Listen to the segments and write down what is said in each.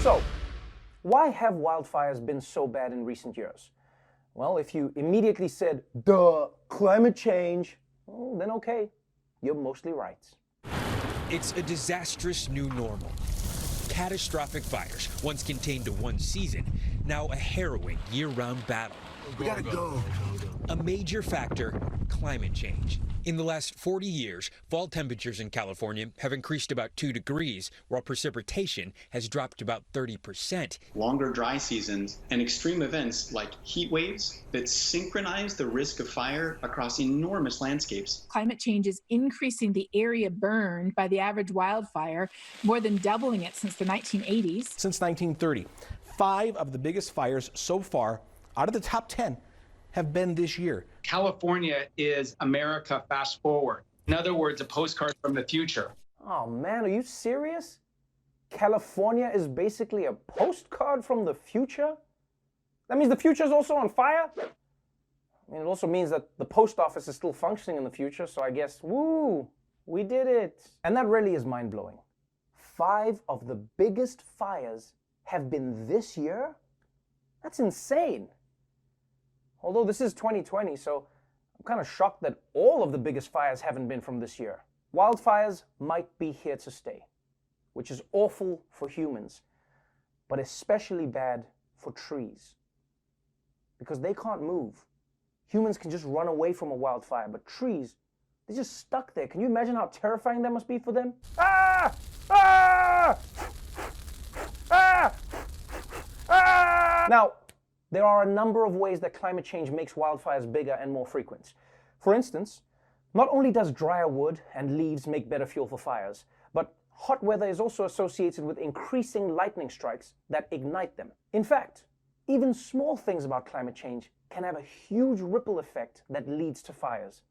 So, why have wildfires been so bad in recent years? Well, if you immediately said, duh, climate change, well, then okay, you're mostly right. It's a disastrous new normal. Catastrophic fires, once contained to one season, now a harrowing year-round battle. We gotta go. A major factor, climate change. In the last 40 years, fall temperatures in California have increased about 2 degrees, while precipitation has dropped about 30%. Longer dry seasons and extreme events like heat waves that synchronize the risk of fire across enormous landscapes. Climate change is increasing the area burned by the average wildfire, more than doubling it since the 1980s. Since 1930, 5 of the biggest fires so far, out of the top 10, have been this year. California is America fast forward. In other words, a postcard from the future. Oh man, are you serious? California is basically a postcard from the future? That means the future is also on fire? I mean, it also means that the post office is still functioning in the future, so I guess, woo, we did it. And that really is mind-blowing. 5 of the biggest fires have been this year? That's insane. Although this is 2020, so I'm kind of shocked that all of the biggest fires haven't been from this year. Wildfires might be here to stay, which is awful for humans, but especially bad for trees, because they can't move. Humans can just run away from a wildfire, but trees, they're just stuck there. Can you imagine how terrifying that must be for them? Ah! Ah! Ah! Ah! Now, there are a number of ways that climate change makes wildfires bigger and more frequent. For instance, not only does drier wood and leaves make better fuel for fires, but hot weather is also associated with increasing lightning strikes that ignite them. In fact, even small things about climate change can have a huge ripple effect that leads to fires.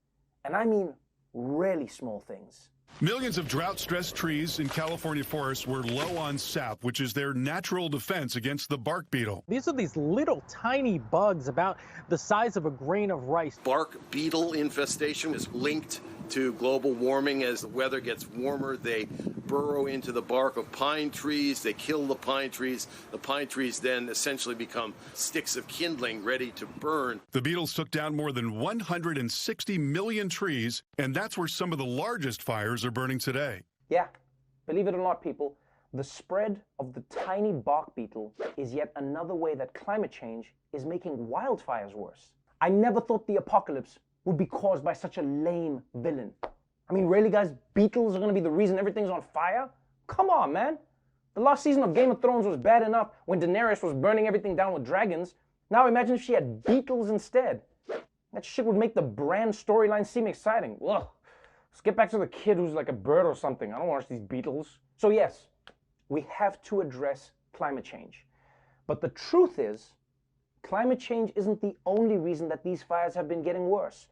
And I mean really small things. Millions of drought-stressed trees in California forests were low on sap, which is their natural defense against the bark beetle. These are these little tiny bugs about the size of a grain of rice. Bark beetle infestation is linked to global warming. As the weather gets warmer, they burrow into the bark of pine trees. They kill the pine trees. The pine trees then essentially become sticks of kindling ready to burn. The beetles took down more than 160 million trees, and that's where some of the largest fires are burning today. Yeah, believe it or not, people, the spread of the tiny bark beetle is yet another way that climate change is making wildfires worse. I never thought the apocalypse would be caused by such a lame villain. I mean, really, guys, beetles are going to be the reason everything's on fire? Come on, man. The last season of Game of Thrones was bad enough when Daenerys was burning everything down with dragons. Now imagine if she had beetles instead. That shit would make the Bran storyline seem exciting. Ugh. Let's get back to the kid who's like a bird or something. I don't want to watch these beetles. So yes, we have to address climate change. But the truth is, climate change isn't the only reason that these fires have been getting worse.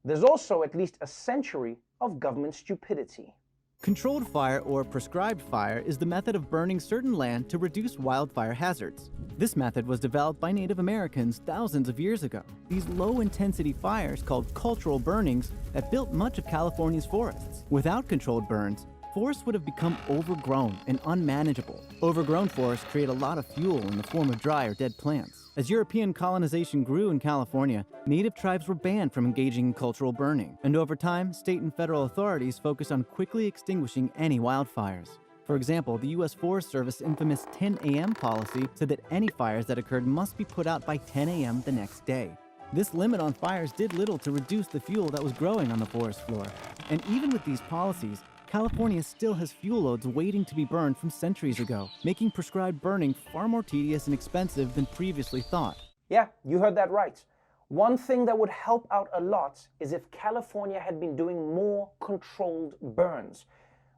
There's also at least a century of government stupidity. Controlled fire or prescribed fire is the method of burning certain land to reduce wildfire hazards. This method was developed by Native Americans thousands of years ago. These low-intensity fires, called cultural burnings, have built much of California's forests. Without controlled burns, forests would have become overgrown and unmanageable. Overgrown forests create a lot of fuel in the form of dry or dead plants. As European colonization grew in California, native tribes were banned from engaging in cultural burning, and over time, state and federal authorities focused on quickly extinguishing any wildfires. For example, the U.S. Forest Service infamous 10 a.m. policy said that any fires that occurred must be put out by 10 a.m. the next day. This limit on fires did little to reduce the fuel that was growing on the forest floor. And even with these policies, California still has fuel loads waiting to be burned from centuries ago, making prescribed burning far more tedious and expensive than previously thought. Yeah, you heard that right. One thing that would help out a lot is if California had been doing more controlled burns,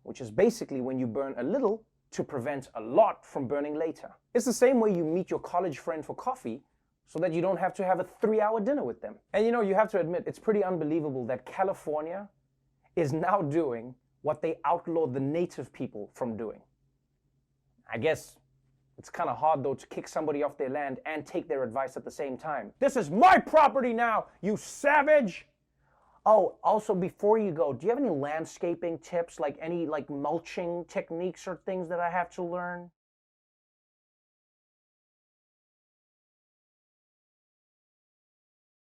which is basically when you burn a little to prevent a lot from burning later. It's the same way you meet your college friend for coffee so that you don't have to have a 3-hour dinner with them. And you know, you have to admit, it's pretty unbelievable that California is now doing what they outlawed the native people from doing. I guess it's kind of hard, though, to kick somebody off their land and take their advice at the same time. This is my property now, you savage! Oh, also, before you go, do you have any landscaping tips, like any mulching techniques or things that I have to learn?